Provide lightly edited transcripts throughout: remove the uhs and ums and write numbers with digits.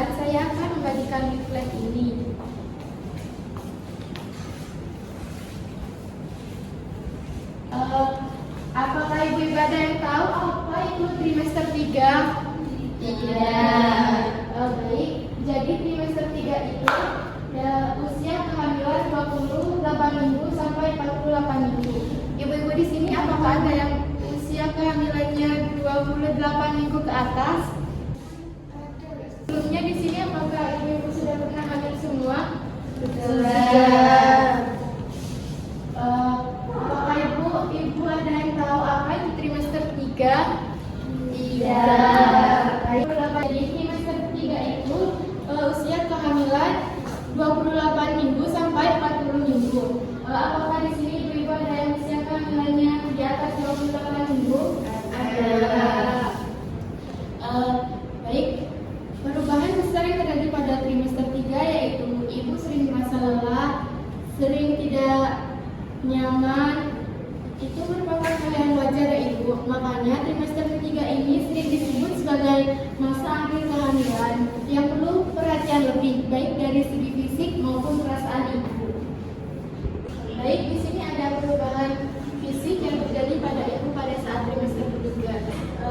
perkenalkan, saya akan membagikan leaflet ini. Apakah ibu-ibu ada yang tahu apa itu trimester 3? Tidak. Baik, jadi trimester 3 itu ya, usia kehamilan 28 minggu sampai 48 minggu. Ibu-ibu di sini apakah ada yang usia kehamilannya 28 minggu ke atas? Sebelumnya di sini apakah ibu-ibu sudah pernah hamil semua? Sudah. Apakah ibu ada yang tahu apa itu trimester 3? Tidak. Jadi trimester 3 itu usia kehamilan 28 minggu sampai 40 minggu. Apakah di sini ibu-ibu ada yang usia kehamilannya di atas 28 minggu? Ada. Baik. Perubahan besar yang terjadi pada trimester 3 yaitu ibu sering merasa lelah, sering tidak nyaman. Itu merupakan hal yang wajar ya ibu. Makanya trimester ketiga ini sering disebut sebagai masa akhir kehamilan yang perlu perhatian lebih baik dari segi fisik maupun perasaan ibu. Baik, di sini ada perubahan fisik yang terjadi pada ibu pada saat trimester ketiga,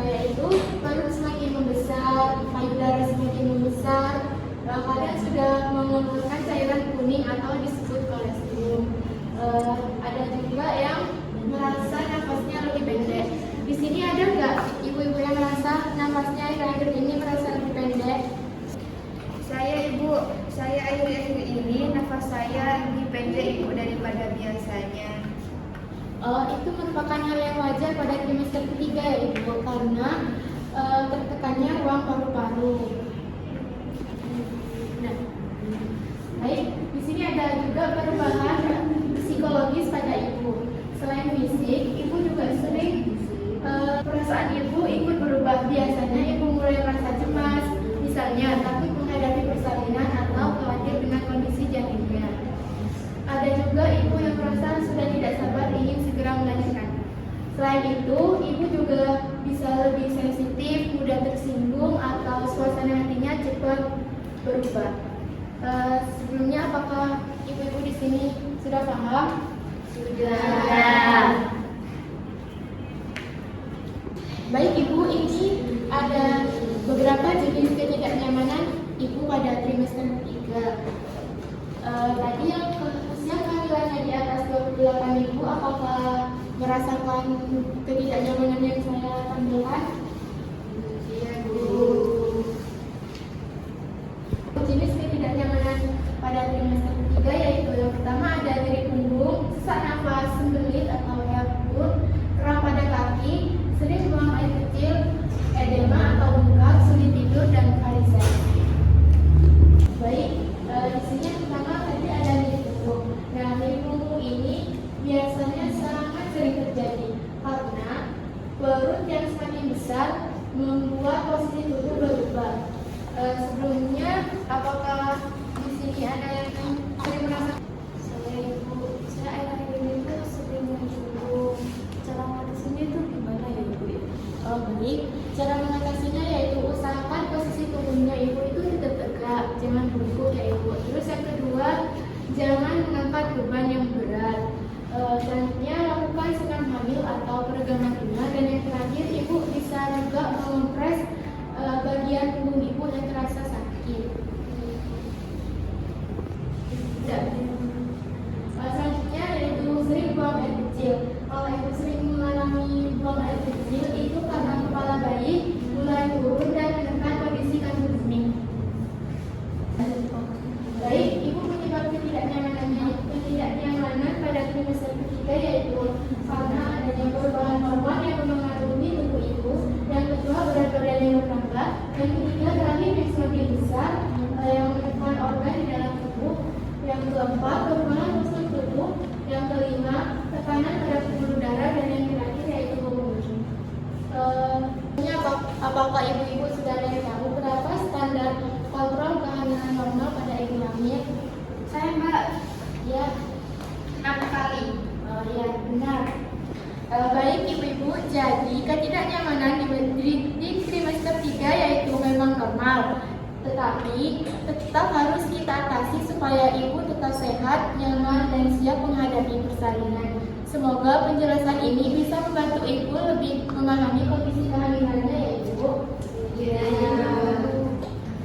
yaitu perut semakin membesar, payudara semakin membesar, kadang sudah mengeluarkan cairan kuning atau disebut kolestium. Ada juga yang merasa nafasnya lebih pendek. Di sini ada nggak ibu-ibu yang merasa nafasnya akhir-akhir ini merasa lebih pendek? Saya akhir-akhir ini nafas saya lebih pendek ibu daripada biasanya. Itu merupakan hal yang wajar pada trimester ketiga ya ibu, karena tertekannya ruang paru-paru. Nah, baik, di sini ada juga perubahan psikologis pada ibu. Selain fisik, ibu juga sering perasaan ibu ikut berubah. Biasanya ibu mulai merasa cemas, misalnya takut menghadapi persalinan atau khawatir dengan kondisi janinnya. Ada juga ibu yang merasa sudah tidak sabar ingin segera melahirkan. Selain itu, ibu juga bisa lebih sensitif, mudah tersinggung, atau suasana hatinya cepat berubah. Sebelumnya, apakah ibu-ibu di sini sudah paham? Sudah. Baik ibu, ini ada beberapa jenis ketidaknyamanan ibu pada trimester 3. Tadi yang usia kehamilannya di atas 28 minggu, apakah merasakan ketidaknyamanan yang saya tampilkan? Iya, Bu. Jenis ketidaknyamanan pada trimester 3 yaitu yang pertama ada nyeri punggung, sesak nafas, sembelit atau heartburn, kram pada kaki, sering buang air kecil, edema atau bengkak, sulit tidur, dan varises. Baik, di sini yang pertama tadi ada nyeri punggung. Nah, nyeri punggung ini biasanya sangat sering terjadi karena perut yang semakin besar membuat posisi tubuh berubah. Sebelumnya, apakah di sini ada yang sering merasa? Saya akhir-akhir ini tuh sering mencurung. Cara mengatasinya itu gimana ya ibu? Baik, cara mengatasinya yaitu usahakan posisi tubuhnya ibu itu tetap tegak, jangan bungkuk ya ibu. Terus yang kedua, jangan mengangkat beban yang berat. Selanjutnya lakukan senam hamil atau peregangan ringan, dan yang terakhir ibu bisa juga mengompres bagian punggung ibu yang terasa sakit. Selanjutnya yaitu sering buang air kecil. Kalau ibu sering mengalami buang air kecil itu karena kepala bayi mulai turun dan menekan kondisi kandung bening. Baik, ibu penyebab ketidaknyamanan pada trimester ketiga yaitu karena adanya perubahan hormon yang mempengaruhi tubuh ibu. Yang kedua, berat badan yang bertambah. Yang ketiga, rahim yang semakin besar yang menekan organ di dalam tubuh. Yang keempat, perubahan postur tubuh. Yang kelima, tekanan pada pembuluh darah, dan yang terakhir yaitu pneumonia. Apakah ibu-ibu sudah ada yang tahu berapa standar kontrol kehamilan normal pada ibu hamil? Saya Mbak, Ya, 6 kali. Ya benar. Baik ibu-ibu, jadi ketidaknyamanan di trimester 3 yaitu memang normal. Tetapi Tapi tetap harus kita atasi supaya ibu tetap sehat, nyaman, dan siap menghadapi persalinan. Semoga penjelasan ini bisa membantu ibu lebih memahami kondisi kehamilannya ya ibu. Iya.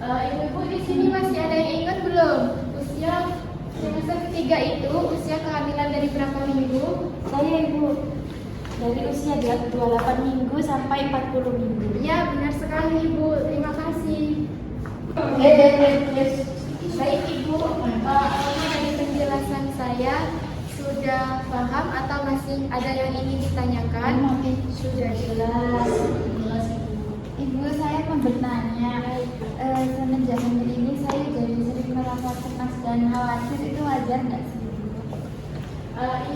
Ibu-ibu di sini masih ada yang ingat belum? Usia trimester ketiga itu usia kehamilan dari berapa minggu? Saya ibu dari usia 28 minggu sampai 40 minggu. Ya, benar sekali ibu. Terima kasih. Baik ibu, apakah dari penjelasan saya sudah paham atau masih ada yang ingin ditanyakan? Sudah jelas. Ibu, saya mau bertanya, semenjak hamil ini saya jadi sering merasa cemas dan khawatir, itu wajar nggak sih?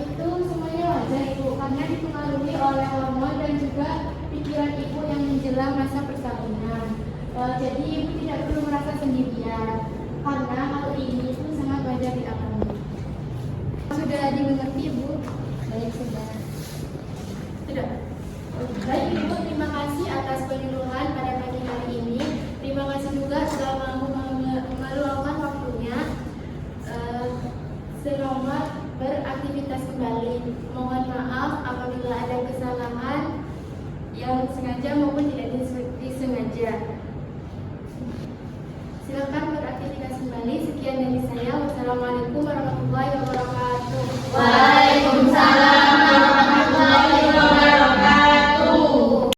Itu semuanya wajar ibu, karena dipengaruhi oleh hormon dan juga pikiran ibu yang menjelang masa persalinan. Jadi ibu tidak perlu merasa sendirian, karena hal ini itu sangat wajar dialami. Sudah dimengerti ibu? Baik, sudah. Tidak. Baik ibu, terima kasih atas penyuluhan pada pagi hari ini. Terima kasih juga sudah mau meluangkan waktunya. Selamat beraktivitas kembali. Mohon maaf apabila ada kesalahan yang sengaja maupun tidak disengaja. Silakan beraktivitas kembali. Sekian dari saya. Wassalamualaikum warahmatullahi wabarakatuh.